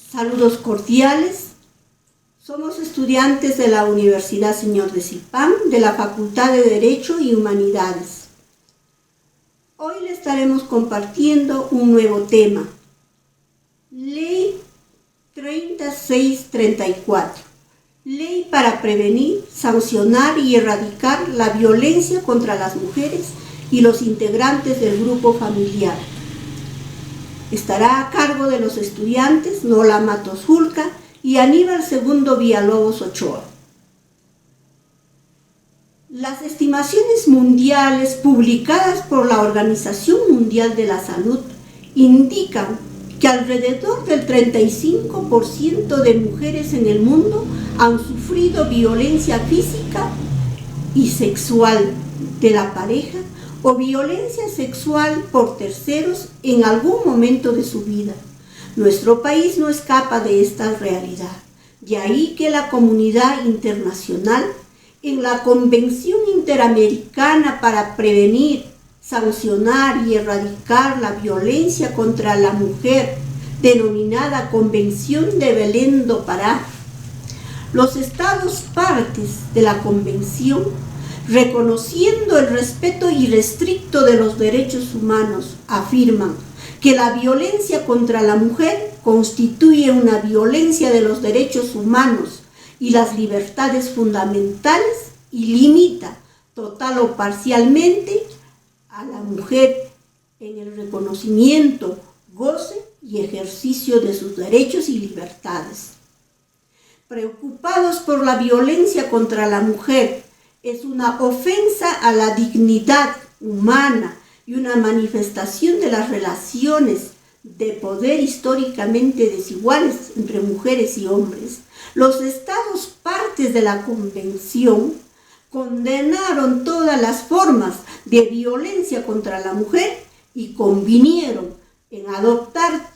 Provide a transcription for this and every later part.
Saludos cordiales. Somos estudiantes de la Universidad Señor de Zipán, de la Facultad de Derecho y Humanidades. Hoy le estaremos compartiendo un nuevo tema. Ley 3634. Ley para prevenir, sancionar y erradicar la violencia contra las mujeres y los integrantes del grupo familiar. Estará a cargo de los estudiantes Nola Matos Julca y Aníbal II Villalobos Ochoa. Las estimaciones mundiales publicadas por la Organización Mundial de la Salud indican que alrededor del 35% de mujeres en el mundo han sufrido violencia física y sexual de la pareja o violencia sexual por terceros en algún momento de su vida. Nuestro país no escapa de esta realidad, de ahí que la comunidad internacional, en la Convención Interamericana para prevenir, sancionar y erradicar la violencia contra la mujer, denominada Convención de Belém do Pará, los estados partes de la Convención, reconociendo el respeto irrestricto de los derechos humanos, afirman que la violencia contra la mujer constituye una violencia de los derechos humanos y las libertades fundamentales y limita total o parcialmente a la mujer en el reconocimiento, goce y ejercicio de sus derechos y libertades. Preocupados por la violencia contra la mujer, es una ofensa a la dignidad humana y una manifestación de las relaciones de poder históricamente desiguales entre mujeres y hombres. Los estados partes de la Convención condenaron todas las formas de violencia contra la mujer y convinieron en adoptar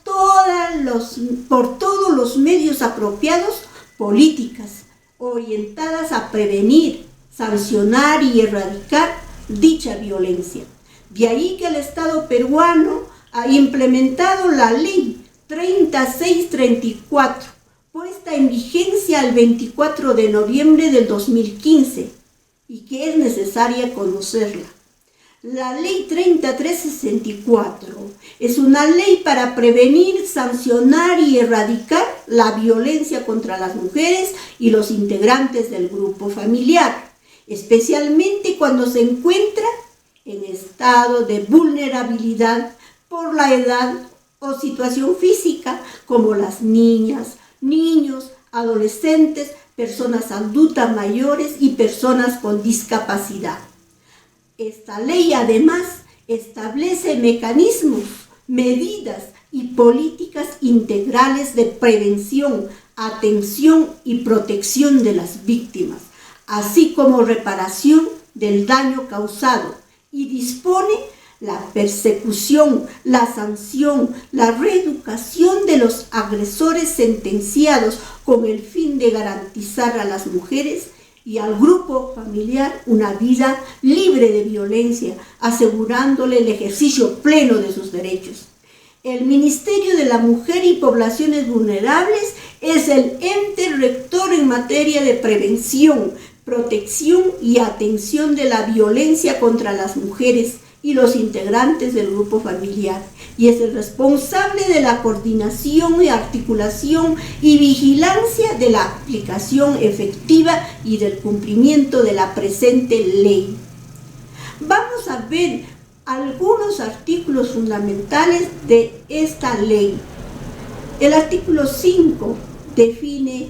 por todos los medios apropiados políticas orientadas a prevenir, sancionar y erradicar dicha violencia. De ahí que el Estado peruano ha implementado la Ley 3634, puesta en vigencia el 24 de noviembre del 2015, y que es necesaria conocerla. La Ley 3364 es una ley para prevenir, sancionar y erradicar la violencia contra las mujeres y los integrantes del grupo familiar, especialmente cuando se encuentra en estado de vulnerabilidad por la edad o situación física, como las niñas, niños, adolescentes, personas adultas mayores y personas con discapacidad. Esta ley además establece mecanismos, medidas y políticas integrales de prevención, atención y protección de las víctimas, así como reparación del daño causado, y dispone la persecución, la sanción, la reeducación de los agresores sentenciados con el fin de garantizar a las mujeres y al grupo familiar una vida libre de violencia, asegurándole el ejercicio pleno de sus derechos. El Ministerio de la Mujer y Poblaciones Vulnerables es el ente rector en materia de prevención, protección y atención de la violencia contra las mujeres y los integrantes del grupo familiar, y es el responsable de la coordinación y articulación y vigilancia de la aplicación efectiva y del cumplimiento de la presente ley. Vamos a ver algunos artículos fundamentales de esta ley. El artículo 5 define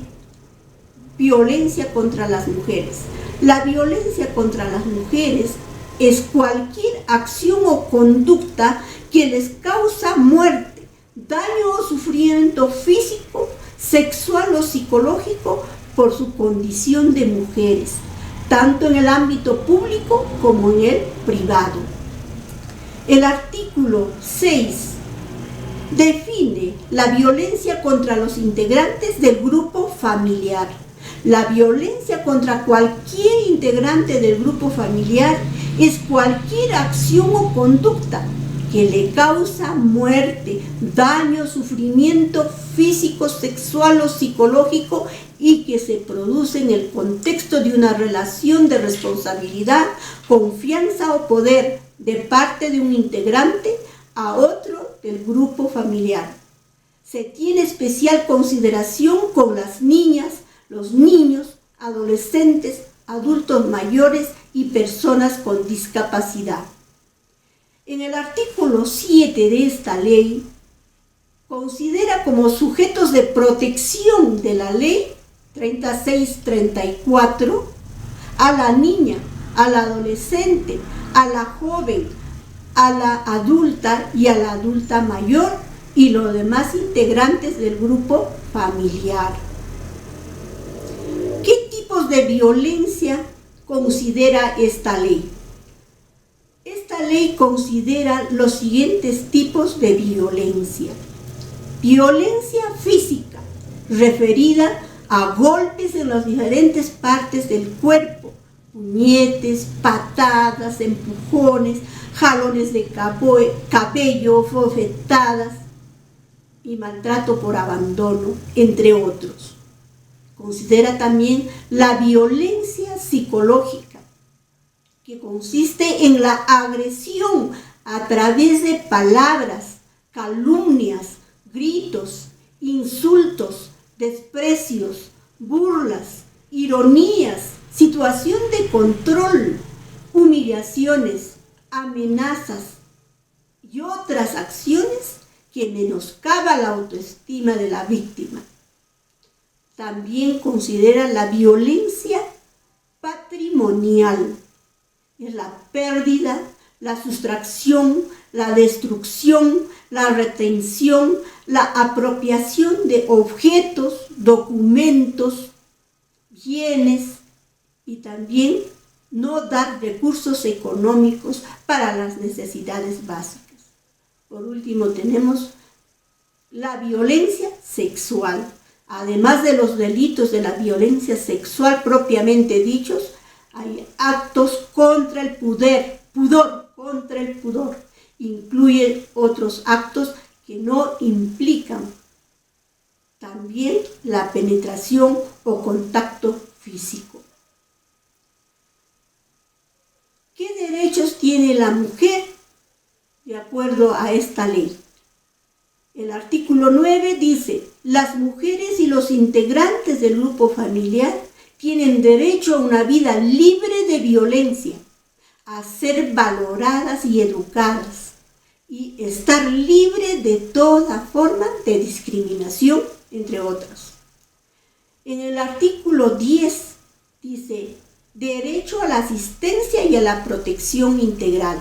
violencia contra las mujeres. La violencia contra las mujeres es cualquier acción o conducta que les causa muerte, daño o sufrimiento físico, sexual o psicológico por su condición de mujeres, tanto en el ámbito público como en el privado. El artículo 6 define la violencia contra los integrantes del grupo familiar. La violencia contra cualquier integrante del grupo familiar es cualquier acción o conducta que le causa muerte, daño, sufrimiento físico, sexual o psicológico y que se produce en el contexto de una relación de responsabilidad, confianza o poder de parte de un integrante a otro del grupo familiar. Se tiene especial consideración con las niñas, los niños, adolescentes, adultos mayores y personas con discapacidad. En el artículo 7 de esta ley, considera como sujetos de protección de la ley 3634 a la niña, al adolescente, a la joven, a la adulta y a la adulta mayor y los demás integrantes del grupo familiar. ¿Qué tipos de violencia considera esta ley? Esta ley considera los siguientes tipos de violencia. Violencia física, referida a golpes en las diferentes partes del cuerpo, puñetes, patadas, empujones, jalones de cabello, bofetadas y maltrato por abandono, entre otros. Considera también la violencia psicológica, que consiste en la agresión a través de palabras, calumnias, gritos, insultos, desprecios, burlas, ironías, situación de control, humillaciones, amenazas y otras acciones que menoscaba la autoestima de la víctima. También considera la violencia patrimonial. Es la pérdida, la sustracción, la destrucción, la retención, la apropiación de objetos, documentos, bienes y también no dar recursos económicos para las necesidades básicas. Por último, tenemos la violencia sexual. Además de los delitos de la violencia sexual propiamente dichos, hay actos contra el pudor, contra el pudor. Incluye otros actos que no implican también la penetración o contacto físico. ¿Qué derechos tiene la mujer de acuerdo a esta ley? El artículo 9 dice: las mujeres y los integrantes del grupo familiar tienen derecho a una vida libre de violencia, a ser valoradas y educadas, y estar libre de toda forma de discriminación, entre otros. En el artículo 10 dice: derecho a la asistencia y a la protección integral.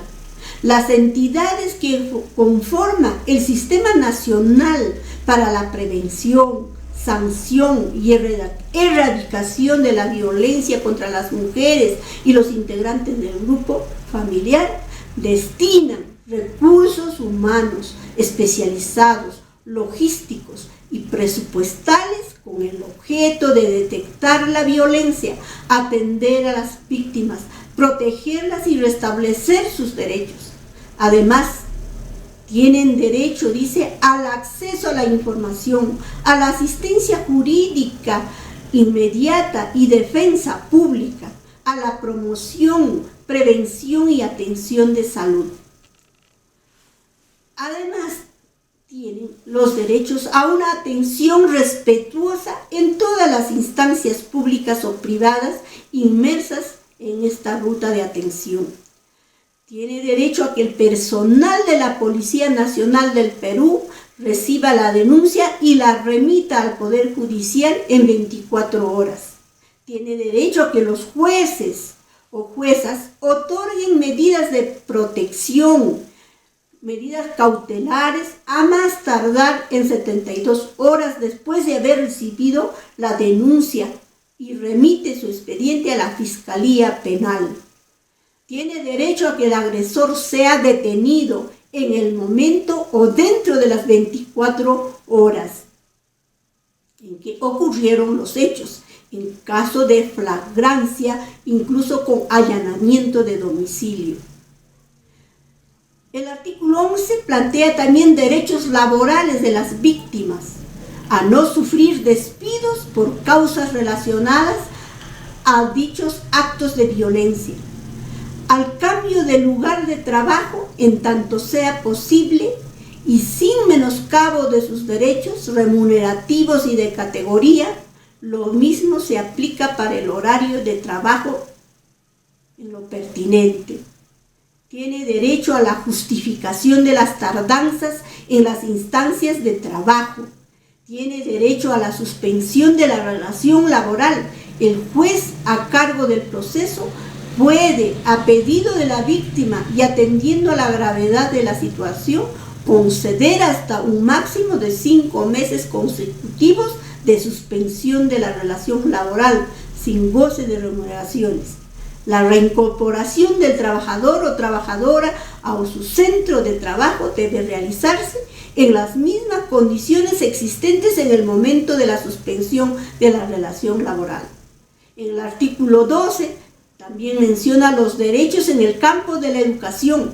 Las entidades que conforman el Sistema Nacional para la Prevención, Sanción y Erradicación de la Violencia contra las Mujeres y los integrantes del grupo familiar destinan recursos humanos especializados, logísticos y presupuestales con el objeto de detectar la violencia, atender a las víctimas, protegerlas y restablecer sus derechos. Además, tienen derecho, dice, al acceso a la información, a la asistencia jurídica inmediata y defensa pública, a la promoción, prevención y atención de salud. Además, tienen los derechos a una atención respetuosa en todas las instancias públicas o privadas inmersas en esta ruta de atención. Tiene derecho a que el personal de la Policía Nacional del Perú reciba la denuncia y la remita al Poder Judicial en 24 horas. Tiene derecho a que los jueces o juezas otorguen medidas de protección, medidas cautelares a más tardar en 72 horas después de haber recibido la denuncia y remite su expediente a la Fiscalía Penal. Tiene derecho a que el agresor sea detenido en el momento o dentro de las 24 horas en que ocurrieron los hechos, en caso de flagrancia, incluso con allanamiento de domicilio. El artículo 11 plantea también derechos laborales de las víctimas, a no sufrir despidos por causas relacionadas a dichos actos de violencia, al cambio de lugar de trabajo en tanto sea posible y sin menoscabo de sus derechos remunerativos y de categoría. Lo mismo se aplica para el horario de trabajo en lo pertinente. Tiene derecho a la justificación de las tardanzas en las instancias de trabajo. Tiene derecho a la suspensión de la relación laboral. El juez a cargo del proceso puede, a pedido de la víctima y atendiendo a la gravedad de la situación, conceder hasta un máximo de 5 meses consecutivos de suspensión de la relación laboral sin goce de remuneraciones. La reincorporación del trabajador o trabajadora a su centro de trabajo debe realizarse en las mismas condiciones existentes en el momento de la suspensión de la relación laboral. En el artículo 12 también menciona los derechos en el campo de la educación,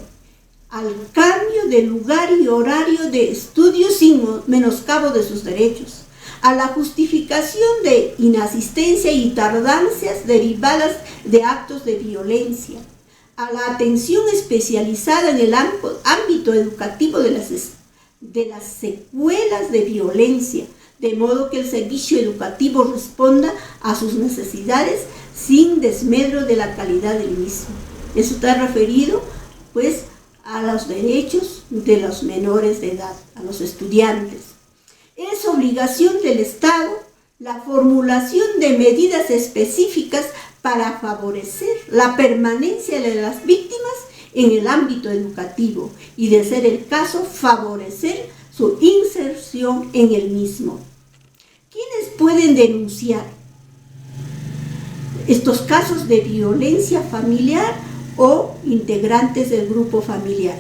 al cambio de lugar y horario de estudio sin menoscabo de sus derechos, a la justificación de inasistencia y tardancias derivadas de actos de violencia, a la atención especializada en el ámbito educativo de las secuelas de violencia, de modo que el servicio educativo responda a sus necesidades sin desmedro de la calidad del mismo. Eso está referido, pues, a los derechos de los menores de edad, a los estudiantes. Es obligación del Estado la formulación de medidas específicas para favorecer la permanencia de las víctimas en el ámbito educativo y, de ser el caso, favorecer su inserción en el mismo. ¿Quiénes pueden denunciar estos casos de violencia familiar o integrantes del grupo familiar?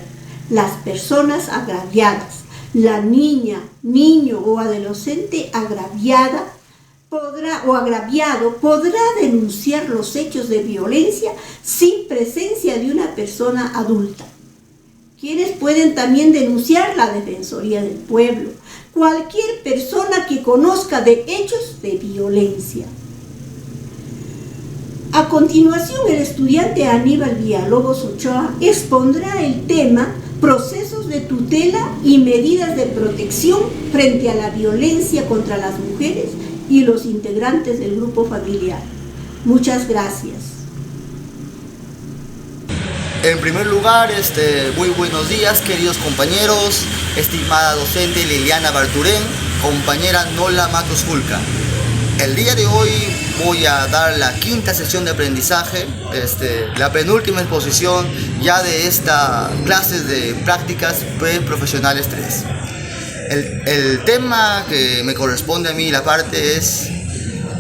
Las personas agraviadas. La niña, niño o adolescente agraviada agraviado podrá denunciar los hechos de violencia sin presencia de una persona adulta. Quienes pueden también denunciar la Defensoría del Pueblo, cualquier persona que conozca de hechos de violencia. A continuación, el estudiante Aníbal Villalobos Ochoa expondrá el tema procesos de tutela y medidas de protección frente a la violencia contra las mujeres y los integrantes del grupo familiar. Muchas gracias. En primer lugar, muy buenos días, queridos compañeros, estimada docente Liliana Barturén, compañera Nola Matos Fulca. El día de hoy voy a dar la quinta sesión de aprendizaje, la penúltima exposición ya de esta clase de prácticas preprofesionales 3. El tema que me corresponde a mí, la parte, es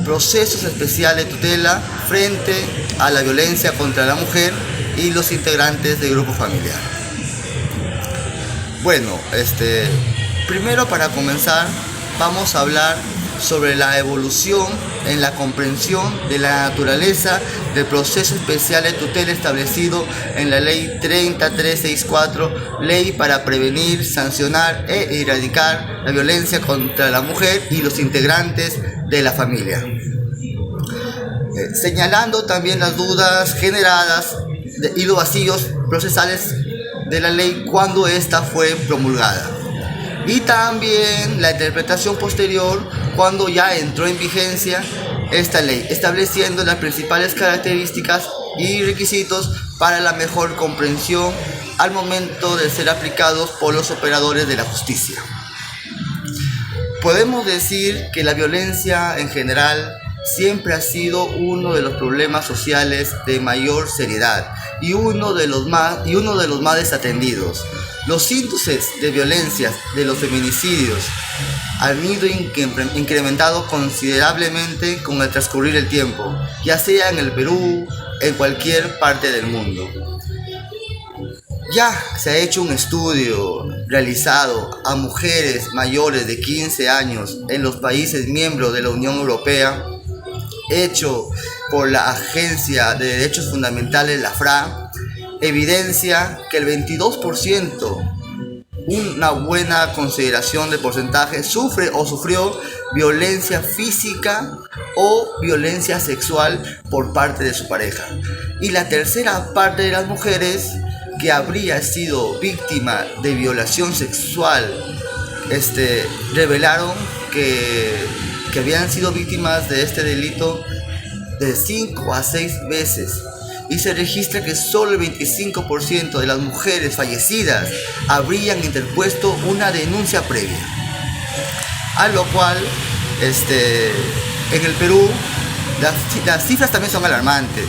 procesos especiales de tutela frente a la violencia contra la mujer y los integrantes del grupo familiar. Bueno, primero, para comenzar, vamos a hablar sobre la evolución en la comprensión de la naturaleza del proceso especial de tutela establecido en la Ley 30364, Ley para prevenir, sancionar e erradicar la violencia contra la mujer y los integrantes de la familia. Señalando también las dudas generadas y los vacíos procesales de la ley cuando ésta fue promulgada. Y también la interpretación posterior cuando ya entró en vigencia esta ley, estableciendo las principales características y requisitos para la mejor comprensión al momento de ser aplicados por los operadores de la justicia. Podemos decir que la violencia en general siempre ha sido uno de los problemas sociales de mayor seriedad y uno de los más desatendidos. Los índices de violencia de los feminicidios han ido incrementado considerablemente con el transcurrir del tiempo, ya sea en el Perú, en cualquier parte del mundo. Ya se ha hecho un estudio realizado a mujeres mayores de 15 años en los países miembros de la Unión Europea, hecho por la Agencia de Derechos Fundamentales, la FRA, evidencia que el 22%, una buena consideración de porcentaje, sufre o sufrió violencia física o violencia sexual por parte de su pareja. Y la tercera parte de las mujeres que habría sido víctima de violación sexual, revelaron que habían sido víctimas de este delito de 5 a 6 veces. Y se registra que solo el 25% de las mujeres fallecidas habrían interpuesto una denuncia previa. A lo cual, en el Perú, las cifras también son alarmantes.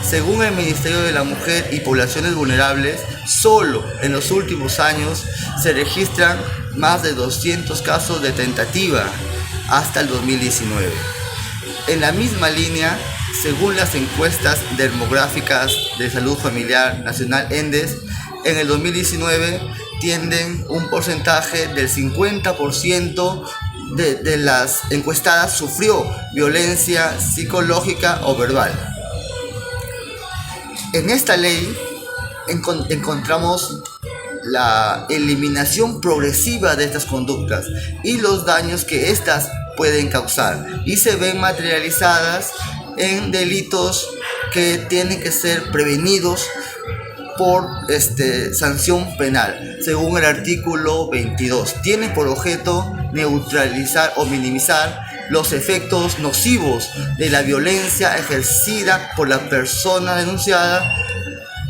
Según el Ministerio de la Mujer y Poblaciones Vulnerables, solo en los últimos años se registran más de 200 casos de tentativa hasta el 2019. En la misma línea, según las encuestas demográficas de salud familiar nacional ENDES, en el 2019 tienden un porcentaje del 50% de las encuestadas sufrió violencia psicológica o verbal. En esta ley encontramos la eliminación progresiva de estas conductas y los daños que éstas pueden causar, y se ven materializadas en delitos que tienen que ser prevenidos por sanción penal. Según el artículo 22, tiene por objeto neutralizar o minimizar los efectos nocivos de la violencia ejercida por la persona denunciada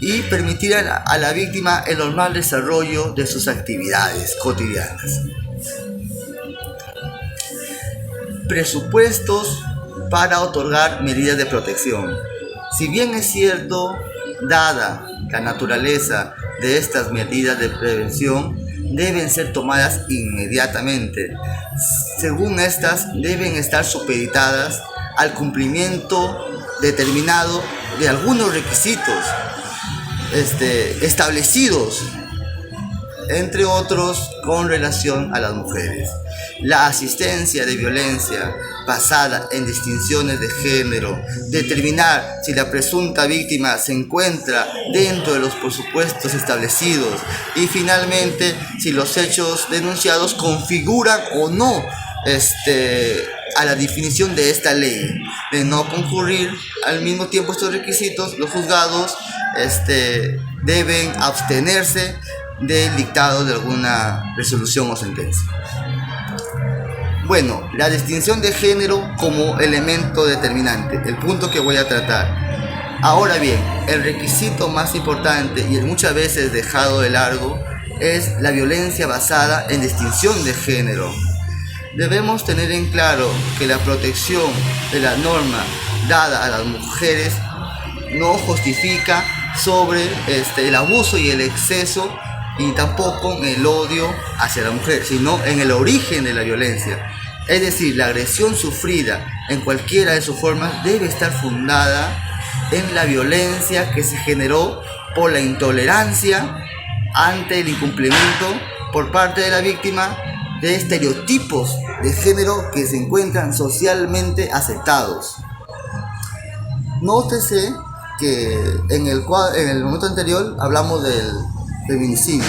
y permitir a la víctima el normal desarrollo de sus actividades cotidianas. Presupuestos para otorgar medidas de protección. Si bien es cierto, dada la naturaleza de estas medidas de prevención, deben ser tomadas inmediatamente. Según estas, deben estar supeditadas al cumplimiento determinado de algunos requisitos establecidos, entre otros con relación a las mujeres. La asistencia de violencia basada en distinciones de género, determinar si la presunta víctima se encuentra dentro de los presupuestos establecidos y finalmente si los hechos denunciados configuran o no a la definición de esta ley. De no concurrir al mismo tiempo estos requisitos, los juzgados deben abstenerse del dictado de alguna resolución o sentencia. Bueno, la distinción de género como elemento determinante, el punto que voy a tratar. Ahora bien, el requisito más importante y el muchas veces dejado de largo es la violencia basada en distinción de género. Debemos tener en claro que la protección de la norma dada a las mujeres no justifica sobre el abuso y el exceso, y tampoco en el odio hacia la mujer, sino en el origen de la violencia. Es decir, la agresión sufrida en cualquiera de sus formas debe estar fundada en la violencia que se generó por la intolerancia ante el incumplimiento por parte de la víctima de estereotipos de género que se encuentran socialmente aceptados. Nótese que en el momento anterior hablamos del feminicidio.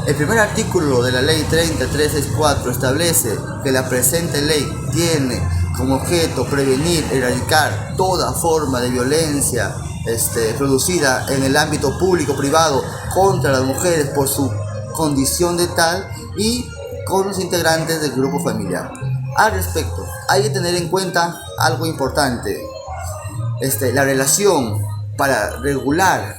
El primer artículo de la ley 30364 establece que la presente ley tiene como objeto prevenir, erradicar toda forma de violencia producida en el ámbito público-privado contra las mujeres por su condición de tal y con los integrantes del grupo familiar. Al respecto, hay que tener en cuenta algo importante. La relación para regular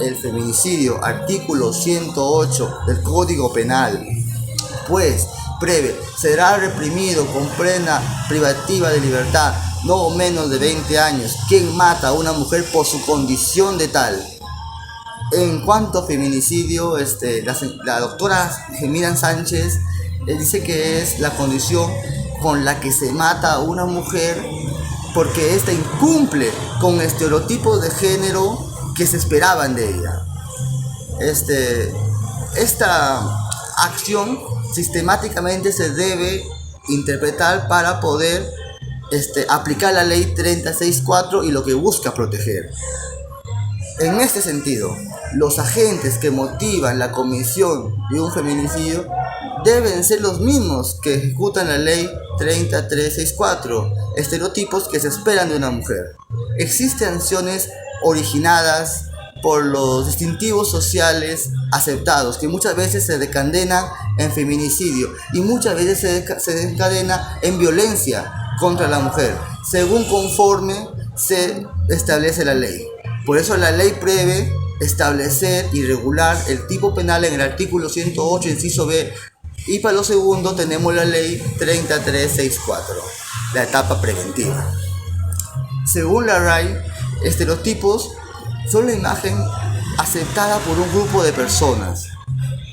el feminicidio, artículo 108 del Código Penal, pues prevé, será reprimido con pena privativa de libertad no menos de 20 años quien mata a una mujer por su condición de tal. En cuanto a feminicidio, la doctora Gemina Sánchez dice que es la condición con la que se mata a una mujer porque ésta incumple con estereotipos de género que se esperaban de ella. Esta acción sistemáticamente se debe interpretar para poder aplicar la ley 364 y lo que busca proteger. En este sentido, los agentes que motivan la comisión de un feminicidio deben ser los mismos que ejecutan la ley 30364, estereotipos que se esperan de una mujer. Existen acciones originadas por los distintivos sociales aceptados, que muchas veces se desencadenan en feminicidio y muchas veces se desencadena en violencia contra la mujer, según conforme se establece la ley. Por eso la ley prevé establecer y regular el tipo penal en el artículo 108, inciso B, y para lo segundo tenemos la ley 30364, la etapa preventiva. Según la RAI, estereotipos son la imagen aceptada por un grupo de personas.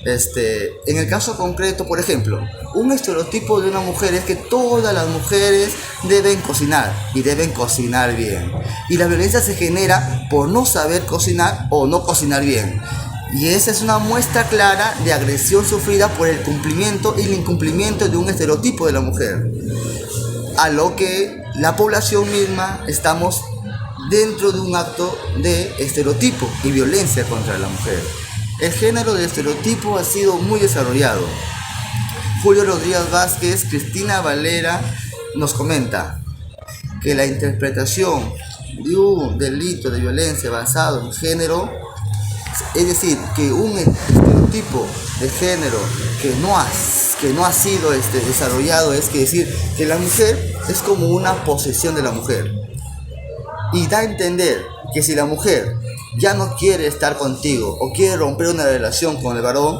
En el caso concreto, por ejemplo, un estereotipo de una mujer es que todas las mujeres deben cocinar y deben cocinar bien. Y la violencia se genera por no saber cocinar o no cocinar bien. Y esa es una muestra clara de agresión sufrida por el cumplimiento y el incumplimiento de un estereotipo de la mujer. A lo que la población misma estamos dentro de un acto de estereotipo y violencia contra la mujer. El género del estereotipo ha sido muy desarrollado. Julio Rodríguez Vázquez, Cristina Valera nos comenta que la interpretación de un delito de violencia basado en género, es decir, que un estereotipo de género que no ha sido desarrollado, es decir, que la mujer es como una posesión de la mujer. Y da a entender que si la mujer ya no quiere estar contigo o quiere romper una relación con el varón,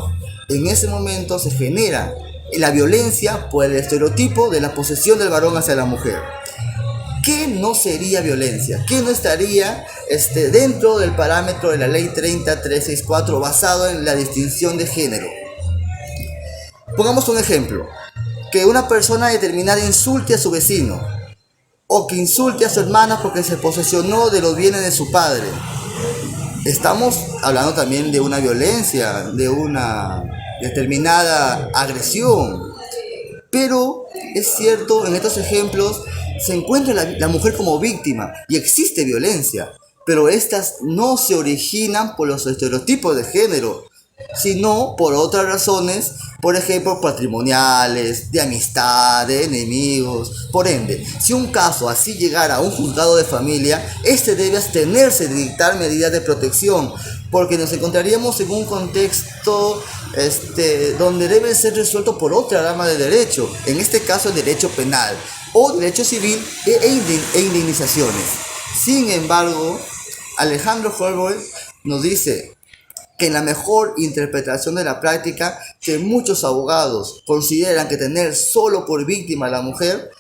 en ese momento se genera la violencia por el estereotipo de la posesión del varón hacia la mujer. ¿Qué no sería violencia? ¿Qué no estaría dentro del parámetro de la ley 30364 basado en la distinción de género? Pongamos un ejemplo, que una persona determinada insulte a su vecino o que insulte a su hermana porque se posesionó de los bienes de su padre. Estamos hablando también de una violencia, de una determinada agresión. Pero es cierto, en estos ejemplos se encuentra la mujer como víctima y existe violencia, pero estas no se originan por los estereotipos de género, sino por otras razones, por ejemplo, patrimoniales, de amistad, de enemigos. Por ende, si un caso así llegara a un juzgado de familia, debe abstenerse de dictar medidas de protección, porque nos encontraríamos en un contexto donde debe ser resuelto por otra rama de derecho, en este caso el derecho penal o derecho civil e indemnizaciones. Sin embargo, Alejandro Holboy nos dice que en la mejor interpretación de la práctica, que muchos abogados consideran que tener solo por víctima a la mujer,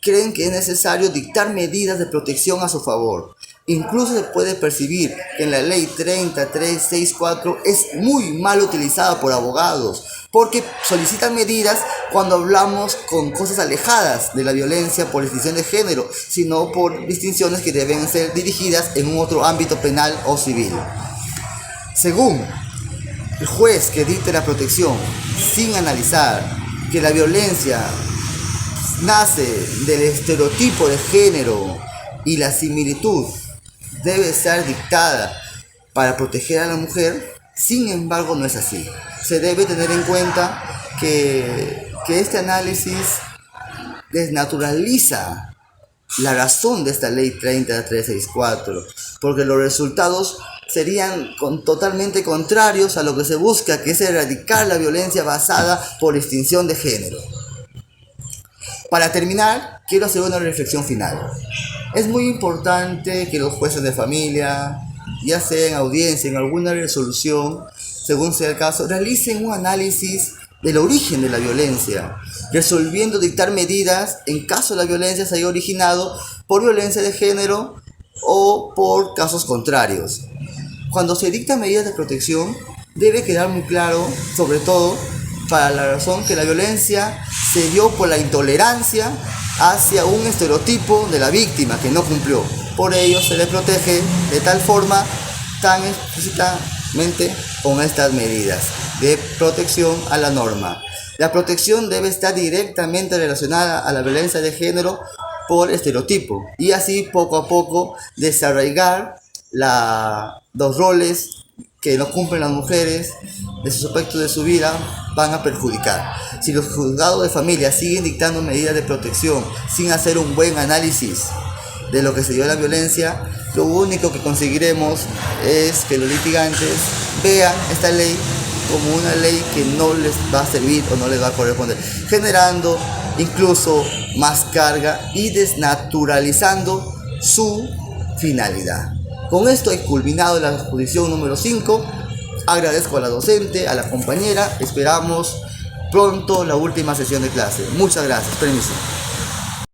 creen que es necesario dictar medidas de protección a su favor. Incluso se puede percibir que en la ley 30364 es muy mal utilizada por abogados, porque solicitan medidas cuando hablamos con cosas alejadas de la violencia por distinción de género, sino por distinciones que deben ser dirigidas en un otro ámbito penal o civil. Según el juez que dicte la protección, sin analizar que la violencia nace del estereotipo de género y la similitud debe ser dictada para proteger a la mujer, sin embargo no es así. Se debe tener en cuenta que este análisis desnaturaliza la razón de esta ley 30364, porque los resultados serían totalmente contrarios a lo que se busca, que es erradicar la violencia basada por distinción de género. Para terminar, quiero hacer una reflexión final. Es muy importante que los jueces de familia, ya sea en audiencia, en alguna resolución, según sea el caso, realicen un análisis del origen de la violencia, resolviendo dictar medidas en caso la violencia se haya originado por violencia de género o por casos contrarios. Cuando se dictan medidas de protección, debe quedar muy claro, sobre todo, para la razón que la violencia se dio por la intolerancia hacia un estereotipo de la víctima que no cumplió. Por ello se le protege de tal forma, tan explícitamente, con estas medidas de protección a la norma. La protección debe estar directamente relacionada a la violencia de género por estereotipo y así poco a poco desarraigar la los roles que no cumplen las mujeres de sus aspectos de su vida van a perjudicar. Si los juzgados de familia siguen dictando medidas de protección sin hacer un buen análisis de lo que se dio la violencia, lo único que conseguiremos es que los litigantes vean esta ley como una ley que no les va a servir o no les va a corresponder, generando incluso más carga y desnaturalizando su finalidad. Con esto he culminado la exposición número 5. Agradezco a la docente, a la compañera. Esperamos pronto la última sesión de clase. Muchas gracias. Permiso.